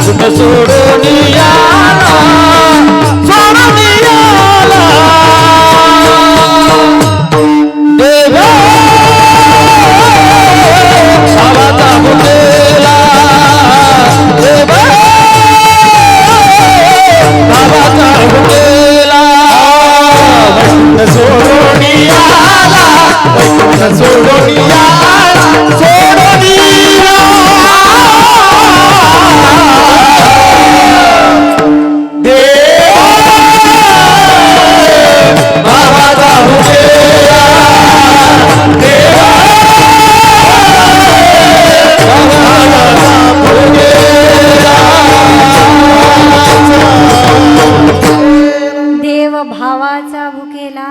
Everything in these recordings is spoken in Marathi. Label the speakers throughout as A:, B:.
A: वैकुंठ सोडून याला सोडून याला देवा भावाचा भुकेला देवा भावाचा भुकेला वैकुंठ सोडून याला वैकुंठ सोडून याला सोडून
B: भावाचा भुकेला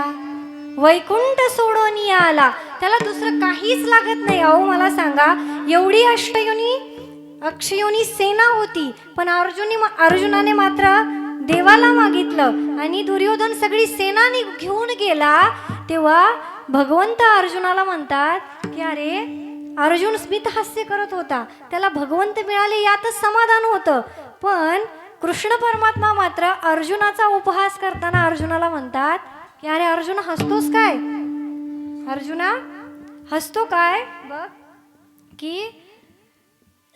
B: वैकुंठ सोडून आला. त्याला दुसरं काहीच लागत नाही. अहो मला सांगा, एवढी अक्षयोनी सेना होती, पण अर्जुनाने मात्र देवाला मागितलं आणि दुर्योधन सगळी सेना घेऊन गेला. तेव्हा भगवंत अर्जुनाला म्हणतात की अरे अर्जुन स्मित हास्य करत होता, त्याला भगवंत मिळाले यातच समाधान होतं. पण कृष्ण परमात्मा मात्र अर्जुनाचा उपहास करताना अर्जुनाला म्हणतात की अरे अर्जुन हसतोस काय? अर्जुना हसतो काय? बघ की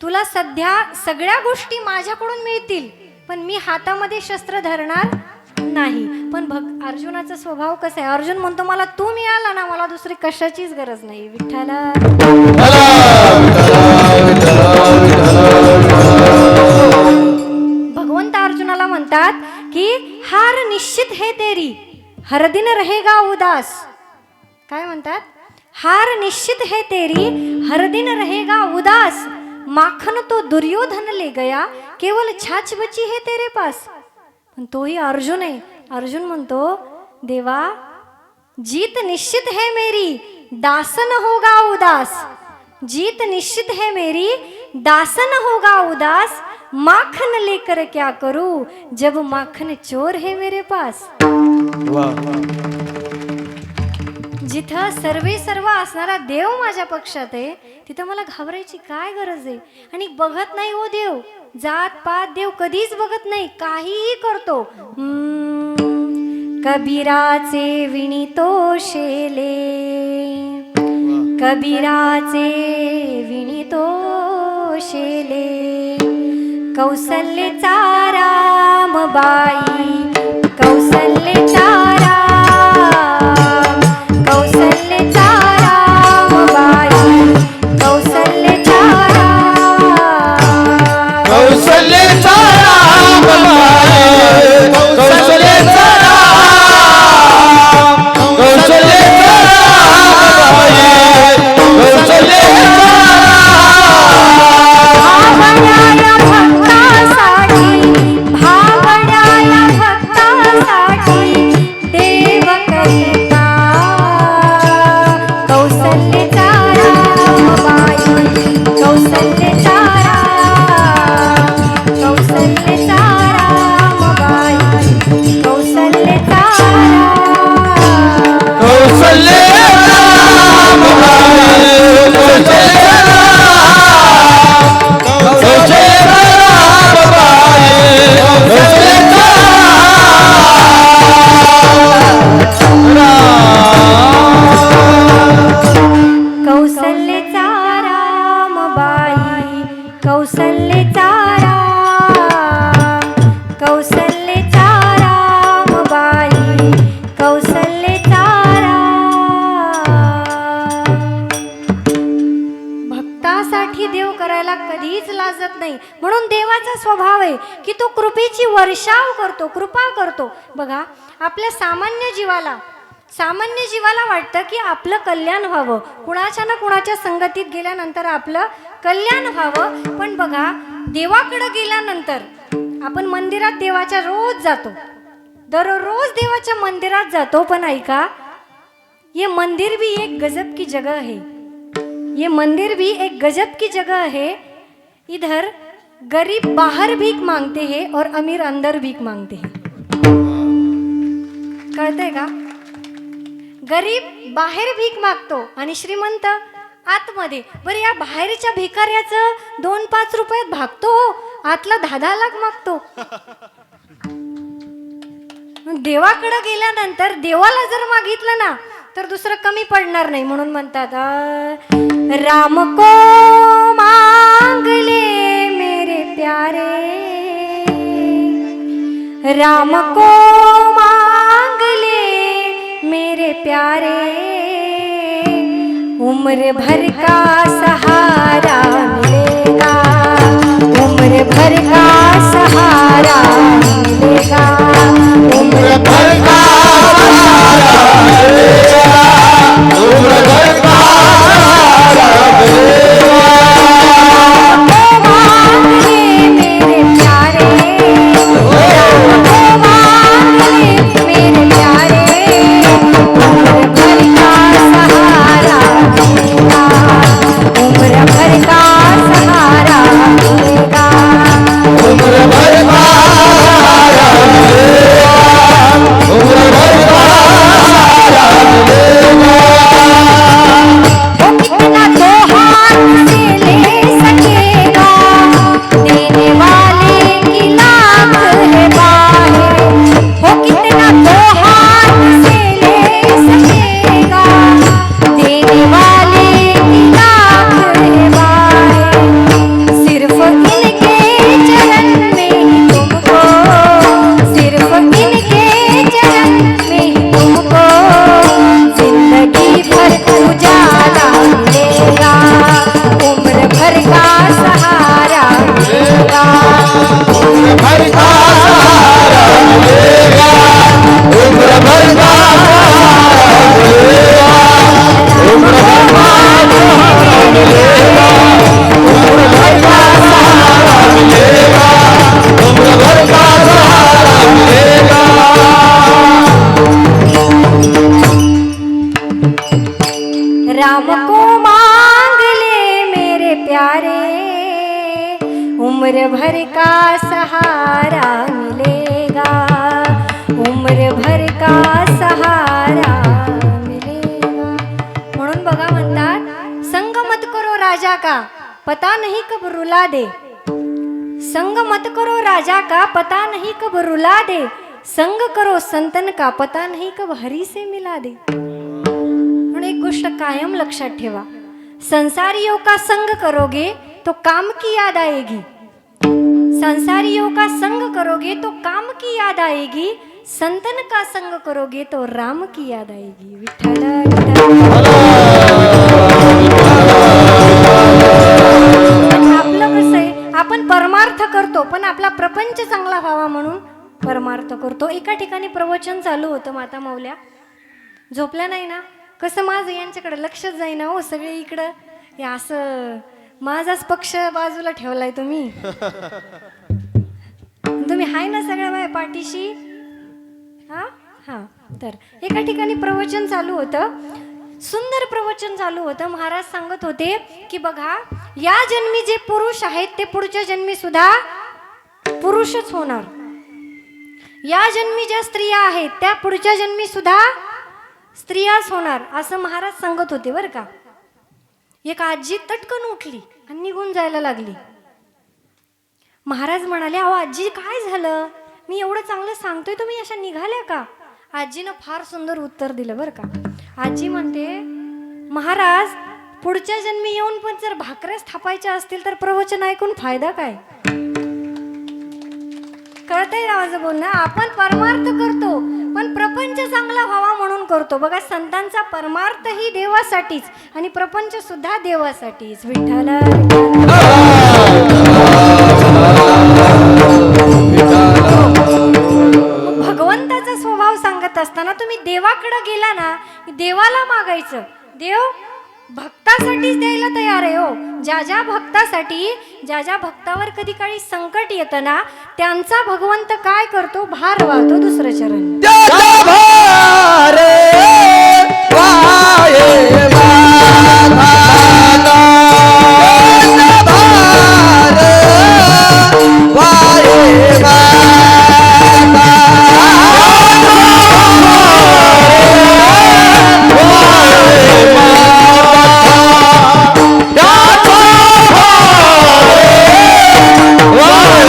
B: तुला सध्या सगळ्या गोष्टी माझ्याकडून मिळतील, पण मी हातामध्ये शस्त्र धरणार नाही. पण अर्जुनाचा स्वभाव कसा आहे? अर्जुन म्हणतो मला तू मिळाला ना, मला दुसरी कशाचीच गरज नाही. विठ्ठला भगवंत अर्जुनाला म्हणतात की हार निश्चित है तेरी, हर दिन रहेगा उदास. काय म्हणतात? हार निश्चित है तेरी, हर दिन रहेगा उदास. माखन तो दुर्योधन ले गया, केवल छाछ बची है तेरे पास. पण तोही अर्जुन आहे. अर्जुन म्हणतो देवा जीत निश्चित है मेरी, दासन होगा उदास. जीत निश्चित है मेरी, दासन होगा उदास. माखन लेकर क्या करूं जब माखन चोर है मेरे पास. जिथं सर्व असणारा देव माझ्या पक्षात आहे, तिथं मला घाबरायची काय गरज आहे? आणि बघत नाही हो देव, जात पात देव कधीच बघत नाही, काहीही करतो. कबीराचे विणितो शेले, कबीराचे विणितो शेले. कौसल्याचा रामबाई, कौसल्याचा कौसल्याचा रामबाई, कौसल्याचा
A: कौशल्याचा रामबाई, कौशल्याचा कौशल्याचा रामबाई, कौशल्याचा
B: म्हणून देवाचा स्वभाव आहे की तो कृपेची वर्षाव करतो, कृपा करतो. बघा आपल्या सामान्य जीवाला वाटतं की आपलं कल्याण व्हावं, कुणाच्या ना कुणाच्या संगतीत गेल्यानंतर आपलं कल्याण व्हावं. पण बघा देवाकडे गेल्यानंतर आपण मंदिरात देवाच्या रोज जातो, दररोज देवाच्या मंदिरात जातो. पण ऐका, ये मंदिर भी एक गजब की जगह है, ये मंदिर भी एक गजब की जगह है. इधर गरीब बाहर भीख मांगते हैं और अमीर अंदर भीख मांगते हैं. कळतंय का? गरीब बाहेर भीक मागतो आणि श्रीमंत आतमध्ये. बरं या बाहेरच्या भिकाऱ्याचं 2-5 रुपयात भागतो हो, आतला 10 लाख मागतो. देवाकडे गेल्यानंतर देवाला जर मागितलं ना तर दुसरं कमी पडणार नाही. म्हणून म्हणतात राम को मांग ले मेरे प्यारे, राम को मांग ले मेरे प्यारे, उम्र भर का सहारा मिलेगा, उम्र भर का सहारा मिलेगा, उम्र भर का सहारा मिलेगा,
A: उम्र भर का सहारा मिलेगा।
B: ओ मांग ले मेरे प्यारे, ओ मांग ले मेरे प्यारे, उम्र भर का सहारा मिलेगा, उम्र भर का सहारा मिलेगा,
A: उम्र भर का सहारा मिलेगा, उम्र भर का सहारा मिलेगा।
B: वो कितना तो हाथ से ले सकेगा, देने वाले की लाख है बाहें, वो कितना तो हाथ से ले सकेगा, देने वाले की लाख है बाहें, सिर्फ इनके चरण में ही तुमको, सिर्फ इनके चरण में ही तुमको जिंदगी भर उजाला मिलेगा, उम्र भर का सहारा मिलेगा,
A: उम्र भर का सहारा मिलेगा, उम्र भर का सहारा मिलेगा, उम्र भर का सहारा मिलेगा, उम्र भर का सहारा मिलेगा, उम्र भर का सहारा मिलेगा।
B: राम को मांग ले मेरे प्यारे, उम्र भर का सहारा मिलेगा, उम्र भर का सहारा मिलेगा. म्हणून बघा म्हणतात संग मत करो राजा का पता नहीं कब रुला दे, संग मत करो राजा का पता नहीं कब रुला दे, संग करो संतन का पता नहीं कब हरी से मिला दे. म्हणून एक गोष्ट कायम लक्षात ठेवा, संसारियों का संग करोगे तो काम की याद आएगी, संसारियों का संग करोगे तो काम की याद आएगी, संतन का संग करोगे तो राम की याद आएगी. विठ्ठल आपलं कसं आहे, आपण परमार्थ करतो पण आपला प्रपंच चांगला व्हावा म्हणून परमार्थ करतो. एका ठिकाणी प्रवचन चालू होतं, माता माऊल्या झोपल्या नाही ना, कसं माझं यांच्याकडे लक्षच जाईना हो, सगळे इकडं हे असं माझाच पक्ष बाजूला ठेवलाय तुम्ही. तुम्ही हाय ना सगळ्या माझ्या पाठीशी. हा हा तर एका ठिकाणी प्रवचन चालू होतं, सुंदर प्रवचन चालू होतं. महाराज सांगत होते की बघा, या जन्मी जे पुरुष आहेत ते पुढच्या जन्मी सुद्धा पुरुषच होणार, या जन्मी ज्या स्त्रिया आहेत त्या पुढच्या जन्मी सुद्धा स्त्रियाच होणार, असं महाराज सांगत होते बरं का. एक आजी तटकन उठली आणि निघून जायला लागली. महाराज म्हणाले, अहो आजी काय झालं, मी एवढं चांगलं सांगतोय तुम्ही अशा निघाल्या का. आजीनं फार सुंदर उत्तर दिलं बरं का. आजी म्हणते, महाराज पुढच्या जन्मी येऊन पण जर भाकऱ्याच थापायच्या असतील तर प्रवचन ऐकून फायदा काय. कळतंय ना माझं बोलणं. आपण परमार्थ करतो पण प्रपंच चांगला व्हावा म्हणून करतो. बघा, संतांचा परमार्थ ही देवासाठीच आणि प्रपंच सुद्धा देवासाठीच. विठ्ठल भगवंताचा स्वभाव सांगत असताना तुम्ही देवाकडे गेला ना, देवाला मागायचं, देव भक्तासाठीच द्यायला तयार आहे हो. ज्या भक्तासाठी, ज्या भक्तावर कधी काळी संकट येतं ना, त्यांचा भगवंत काय करतो, भार वाहतो दुसरं चरण.
A: वाहे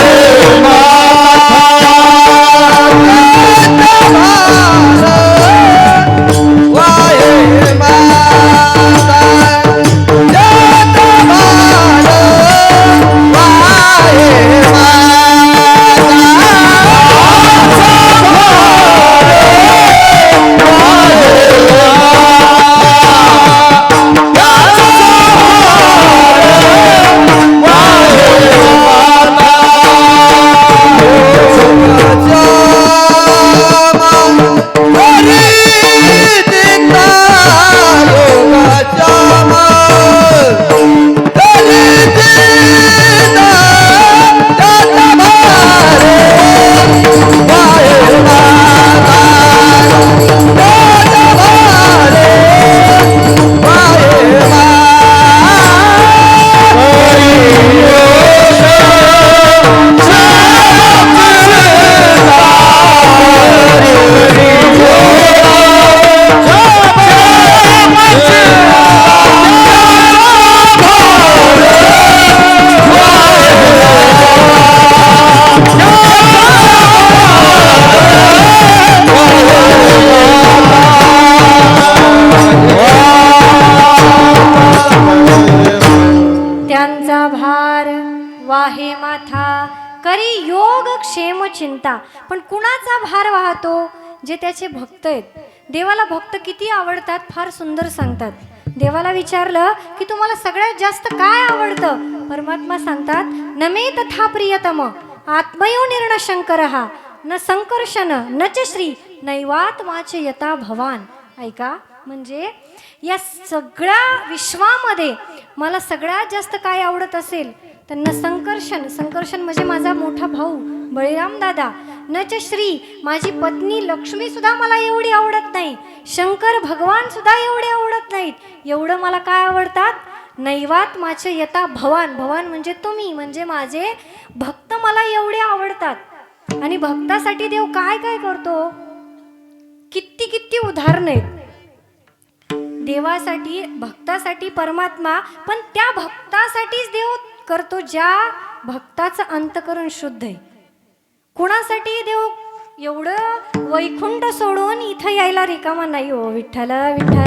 B: चिंता. पण कुणाचा भार वाहतो? जे त्याचे भक्त आहेत. देवाला भक्त किती आवडतात फार सुंदर सांगतात. देवाला विचारलं की तुम्हाला सगळ्यात जास्त काय आवडतं? परमात्मा सांगतात न मे तथा प्रियतम आत्मयो निर्ण शंकरहा न संकर्षण न च श्री नैवात्माचे यथा भवान. ऐका, म्हणजे या सगळ्या विश्वामध्ये मला सगळ्यात जास्त काय आवडत असेल तर न संकर्षण, संकर्षण म्हणजे माझा मोठा भाऊ बळीराम दादा, न च श्री माझी पत्नी लक्ष्मी सुद्धा मला एवढी आवडत नाही, शंकर भगवान सुद्धा एवढे आवडत नाहीत. एवढं मला काय आवडतात? नैवात्माचे यथा भवान. भवान म्हणजे तुम्ही, म्हणजे माझे भक्त मला एवढे आवडतात. आणि भक्तासाठी देव काय काय करतो? किती किती उदाहरण आहेत देवासाठी, भक्तासाठी परमात्मा. पण त्या भक्तासाठीच देव करतो ज्या भक्ताचं अंतकरण शुद्ध आहे. कुणासाठी देव एवढं वैकुंठ सोडून इथं यायला रिकामा नाही हो. विठ्ठल विठ्ठल.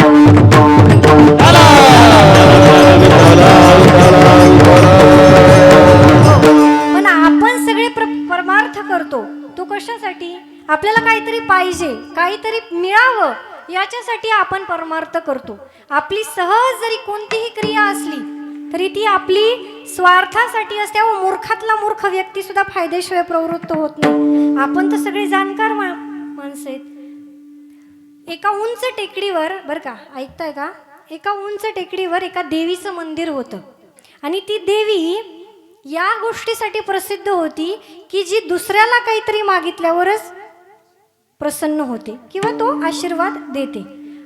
B: पण आपण सगळे परमार्थ करतो तो कशासाठी? आपल्याला काहीतरी पाहिजे, काहीतरी मिळावं याच्यासाठी आपण परमार्थ करतो. आपली सहज जरी कोणतीही क्रिया असली तरी ती आपली स्वार्थासाठी असते. व मूर्खातला मूर्ख व्यक्ती सुद्धा फायदेशिवाय प्रवृत्त होत नाही. आपण तर सगळे जाणकार माणसं आहेत. एका उंच टेकडीवर, बरं का, ऐकताय का, एका उंच टेकडीवर एका देवीचं मंदिर होतं. आणि ती देवी या गोष्टीसाठी प्रसिद्ध होती की जी दुसऱ्याला काहीतरी मागितल्यावरच प्रसन्न होते किंवा तो आशीर्वाद देते.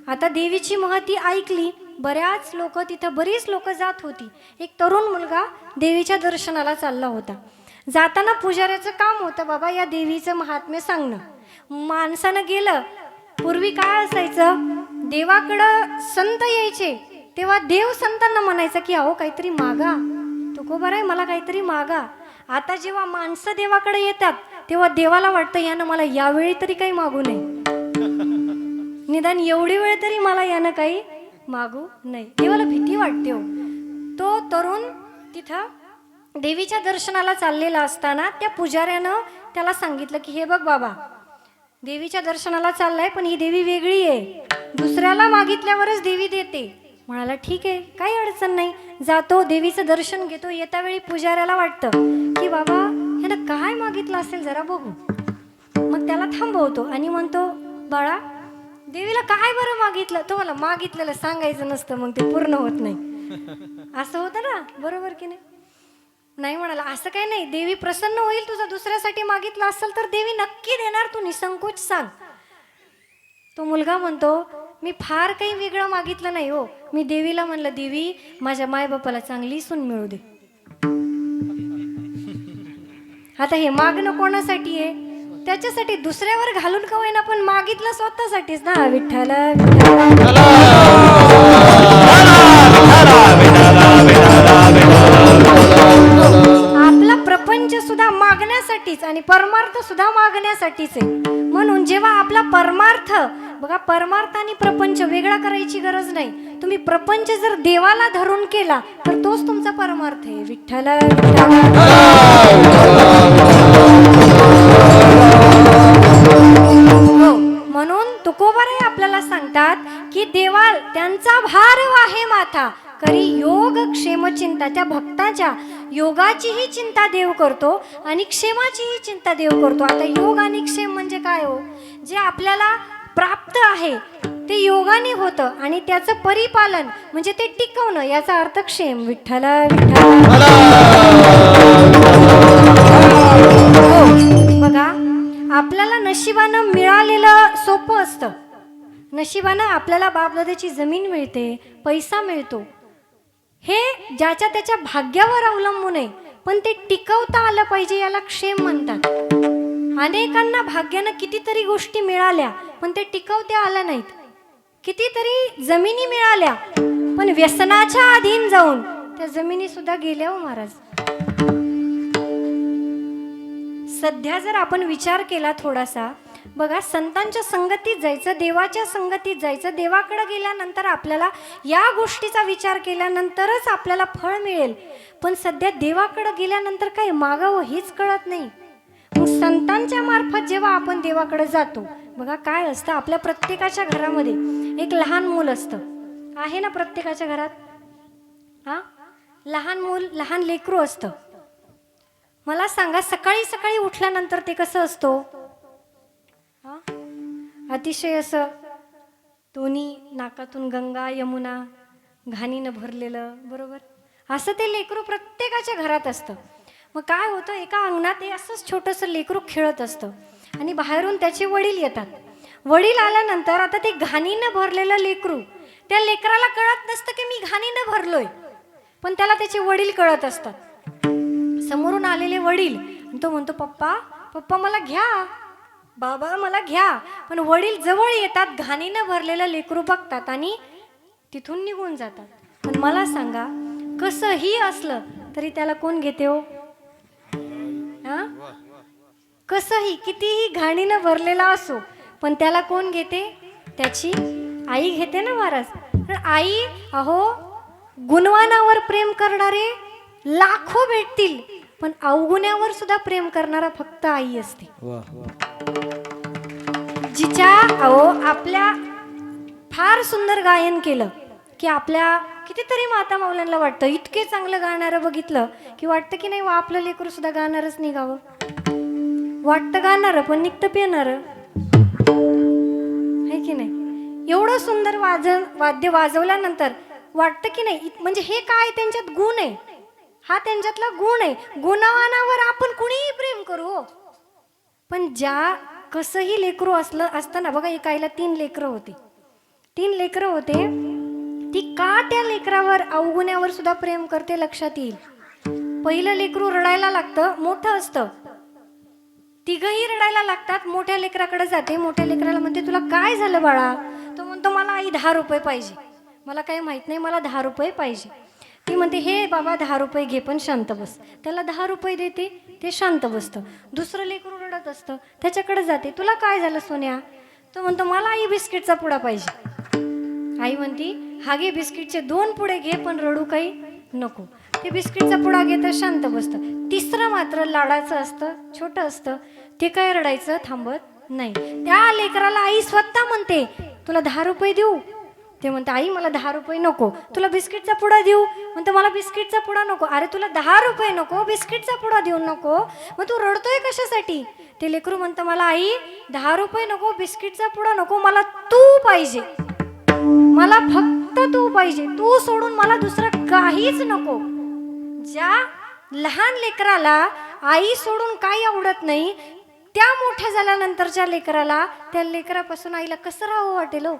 B: आता देवीची महती ऐकली, बऱ्याच लोक तिथं, बरीच लोक जात होती. एक तरुण मुलगा देवीच्या दर्शनाला चालला होता. जाताना पुजाऱ्याचं काम होतं बाबा या देवीचं महात्म्य सांगणं. माणसानं गेलं. पूर्वी काय असायचं, देवाकडं संत यायचे तेव्हा देव संतांना म्हणायचा की अहो काहीतरी मागा, तुकोबार आहे मला काहीतरी मागा. आता जेव्हा माणसं देवाकडे येतात तेव्हा देवाला वाटतं यानं मला यावेळी तरी काही मागू नये, निदान एवढी वेळ तरी मला यानं काही मागू नये. देवाला भीती वाटते हो. तो तरुण तिथं देवीच्या दर्शनाला चाललेला असताना त्या पुजाऱ्यानं त्याला सांगितलं की हे बघ बाबा, देवीच्या दर्शनाला चाललाय पण ही देवी वेगळी आहे, दुसऱ्याला मागितल्यावरच देवी देते. म्हणाला ठीक आहे, काही अडचण नाही. जातो, देवीचं दर्शन घेतो. येत्या वेळी पुजाऱ्याला वाटतं की बाबा ह्यानं काय मागितलं असेल जरा बघू. मग त्याला थांबवतो आणि म्हणतो बाळा देवीला काय बरं मागितलं? तो मला मागितलेलं सांगायचं नसतं, मग ते पूर्ण होत नाही. असं होतं ना, बरोबर की नाही? नाही म्हणाला असं काही नाही, देवी प्रसन्न होईल, तुझा दुसऱ्यासाठी मागितलं असेल तर देवी नक्की देणार, तू निसंकोच सांग. तो मुलगा म्हणतो मी फार काही वेगळं मागितलं नाही हो, मी देवीला म्हणलं देवी माझ्या मायबापाला चांगली सून मिळू दे. आता हे मागणं कोणासाठी आहे? त्याच्यासाठी, दुसऱ्यावर घालून का होईना पण मागितलं स्वतःसाठीच ना. विठ्ठल आपला प्रपंच सुद्धा मागण्यासाठीच आणि परमार्थ सुद्धा मागण्यासाठीच आहे. म्हणून जेव्हा आपला परमार्थ, बघा परमार्थ आणि प्रपंच वेगळा करायची गरज नाही. तुम्ही प्रपंच जर देवाला धरून केला तर तोच तुमचा परमार्थ आहे. विठ्ठल हो. म्हणून तुकोबाराय आपल्याला सांगतात की देवा त्यांचा भार वाहे माथा करी योग क्षेम चिंता. त्या भक्ताच्या योगाचीही चिंता देव करतो आणि क्षेमाचीही चिंता देव करतो. आता योग आणि क्षेम म्हणजे काय हो? जे आपल्याला प्राप्त आहे ते योगाने होतं आणि त्याचं परिपालन म्हणजे ते टिकवणं, याचा अर्थ क्षेम. विठ्ठल विठ्ठल. बघा आपल्याला नशिबानं मिळालेलं सोपं असतं. नशिबानं आपल्याला बापदादाची जमीन मिळते, पैसा मिळतो, हे ज्याच्या त्याच्या भाग्यावर अवलंबून आहे. पण ते टिकवता आलं पाहिजे, याला क्षेम म्हणतात. अनेकांना भाग्यानं कितीतरी गोष्टी मिळाल्या पण ते टिकवता आल्या नाहीत. कितीतरी जमिनी मिळाल्या पण व्यसनाच्या अधीन जाऊन त्या जमिनी सुद्धा गेल्या हो महाराज. सध्या जर आपण विचार केला थोडासा, बघा संतांच्या संगतीत जायचं, देवाच्या संगतीत जायचं. देवाकडे गेल्यानंतर आपल्याला या गोष्टीचा विचार केल्यानंतरच आपल्याला फळ मिळेल. पण सध्या देवाकडे गेल्यानंतर काही मागावं हेच कळत नाही. मग संतांच्या मार्फत जेव्हा आपण देवाकडे जातो, बघा काय असतं, आपल्या प्रत्येकाच्या घरामध्ये एक लहान मूल असतं, आहे ना प्रत्येकाच्या घरात? हा, लहान मूल, लहान लेकरू असतं. मला सांगा, सकाळी सकाळी उठल्यानंतर ते कसं असतो? हा, अतिशय असं दोन्ही नाकातून गंगा यमुना घाणीनं भरलेलं, बरोबर? असं ते लेकरू प्रत्येकाच्या घरात असतं. मग काय होतं, एका अंगणात हे असंच छोटंसं लेकरू खेळत असतं आणि बाहेरून त्याचे वडील येतात. वडील आल्यानंतर आता ते घाणीनं भरलेलं लेकरू, त्या लेकराला कळत नसतं की मी घाणीनं भरलोय, पण त्याला त्याचे वडील कळत असतात. समोरून आलेले वडील, तो म्हणतो पप्पा पप्पा मला घ्या, बाबा मला घ्या. पण वडील जवळ येतात, घाणीनं भरलेलं लेकरू बघतात आणि तिथून निघून जातात. पण मला सांगा, कसंही असलं तरी त्याला कोण घेते हो? हा, कसंही कितीही घाणीनं भरलेला असो, पण त्याला कोण घेते? त्याची आई घेते ना महाराज. तर आई, अहो गुणवानावर प्रेम करणारे लाखो भेटतील, पण अवगुण्यावर सुद्धा प्रेम करणारा फक्त आई असते. जिच्या, अहो आपल्या फार सुंदर गायन केलं की आपल्या कितीतरी माता माऊल्यांना वाटतं, इतके चांगलं गाणारं बघितलं की वाटतं की नाही वा आपलं लेकरू सुद्धा गाणारच निघावं. वाटतं गाणारं पण निघतं पिणारं, है की नाही? एवढं सुंदर वाद्य वाजवल्यानंतर वाटतं की नाही, म्हणजे हे काय त्यांच्यात गुण आहे, हा त्यांच्यातला गुण आहे. गुणवानावर आपण कुणीही प्रेम करू हो, पण ज्या कसंही लेकरू असतं ना, बघा एका आईला 3 लेकरं होते. 3 लेकरं होते, ती का त्या लेकरावर अवगुण्यावर सुद्धा प्रेम करते लक्षात येईल. पहिलं लेकरू रडायला लागतं, मोठं असतं, तिघही रडायला लागतात. मोठ्या लेकराकडे जाते, मोठ्या लेकराला म्हणते तुला काय झालं बाळा? तो म्हणतो मला आई 10 रुपये पाहिजे, मला काही माहित नाही, मला 10 रुपये पाहिजे. ती म्हणते हे बाबा 10 रुपये घे पण शांत बस. त्याला 10 रुपये देते, ते शांत बसतं. दुसरं लेकरू रडत असतं, त्याच्याकडे जाते, तुला काय झालं सोन्या? तो म्हणतो मला आई बिस्किटचा पुडा पाहिजे. आई म्हणती हा घे बिस्किटचे 2 पुडे घे, पण रडू काही नको. ते बिस्किटचा पुडा घेतं, शांत बसतं. तिसरं मात्र लाडाचं असतं, छोटं असतं, ते काय रडायचं थांबत नाही. त्या लेकराला आई स्वतः म्हणते तुला 10 रुपये देऊ? ते म्हणते आई मला 10 रुपये नको. तुला बिस्किटचा पुडा देऊ? म्हणतो मला बिस्किटचा पुडा नको. अरे तुला 10 रुपये नको, बिस्किटचा पुडा देऊ नको, मग तू रडतोय कशासाठी? ते लेकरू म्हणतं मला आई 10 रुपये नको, बिस्किटचा पुडा नको, मला तू पाहिजे, मला फक्त तू पाहिजे, तू सोडून मला दुसरं काहीच नको. ज्या लहान लेकराला आई सोडून काही आवडत नाही, त्या मोठ्या झाल्यानंतरच्या लेकराला त्या लेकरापासून आईला कसं राहावं वाटेल हो?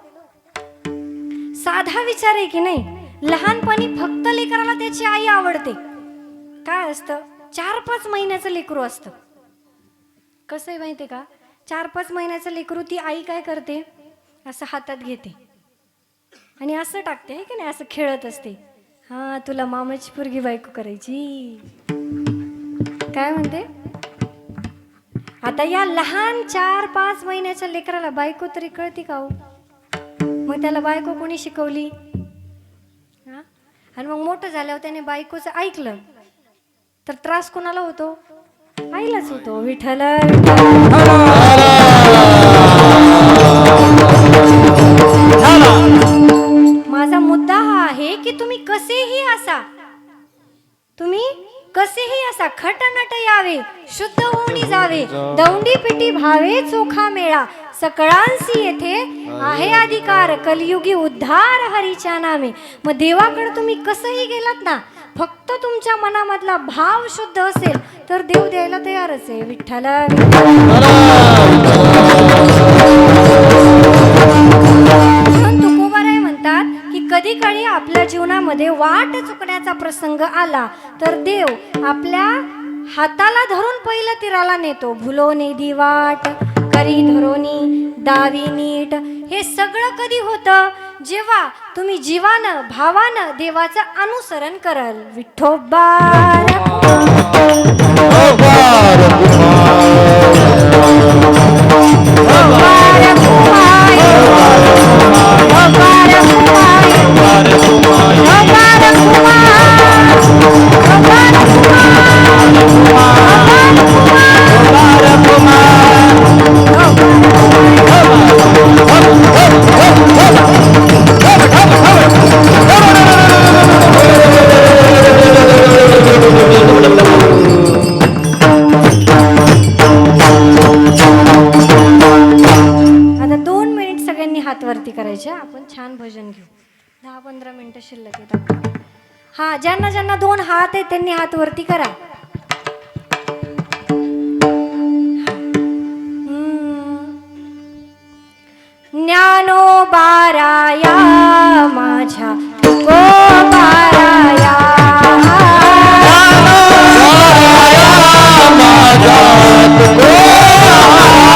B: साधा विचार आहे की नाही? लहानपणी फक्त लेकराला त्याची आई आवडते. काय असतं, 4-5 महिन्याचं लेकरू असतं. कसं आहे माहिती का, 4-5 महिन्याचं लेकरू ती आई काय करते, असं हातात घेते आणि असं टाकते, है की नाही, असं खेळत असते. हा तुला मामाची पोरगी बायको करायची, काय म्हणते? आता या लहान 4-5 महिन्याच्या लेकराला बायको तरी कळती का हो? मग त्याला बायको कोणी शिकवली? हा, आणि मग मोठं झाल्यावर त्याने बायकोचं ऐकलं तर त्रास कोणाला होतो? आईलाच होतो. विठ्ठल माझा मुद्दा हा आहे की तुम्ही कसेही असा, तुम्ही कसेही असा, खटनट यावे, शुद्ध होऊनी जावे, दौंडी पिटी भावे चोखा मेळा, सकळांसी येथे आहे अधिकार, कलियुगी उद्धार हरीच्या नामे. मग देवाकडे तुम्ही कसंही गेलात ना, फक्त तुमच्या मनामधला भाव शुद्ध असेल तर देव द्यायला तयारच आहे. विठ्ठल तुकोबाराय म्हणतात की कधी काळी आपल्या जीवनामध्ये वाट चुकण्याचा प्रसंग आला तर देव आपल्या हाताला धरून पहिलं तीराला नेतो. भुलो नेदी वाट करी धरोनी दावी नीट. हे सगळं कधी होतं? जेव्हा तुम्ही जीवानं भावानं देवाचं अनुसरण कराल. विठोबार
A: कुमार
B: शिल्लक आहेत आपल्याकडे. हा, ज्यांना ज्यांना 2 हात आहेत त्यांनी हात वरती करा. ज्ञानोबाराया माझ्या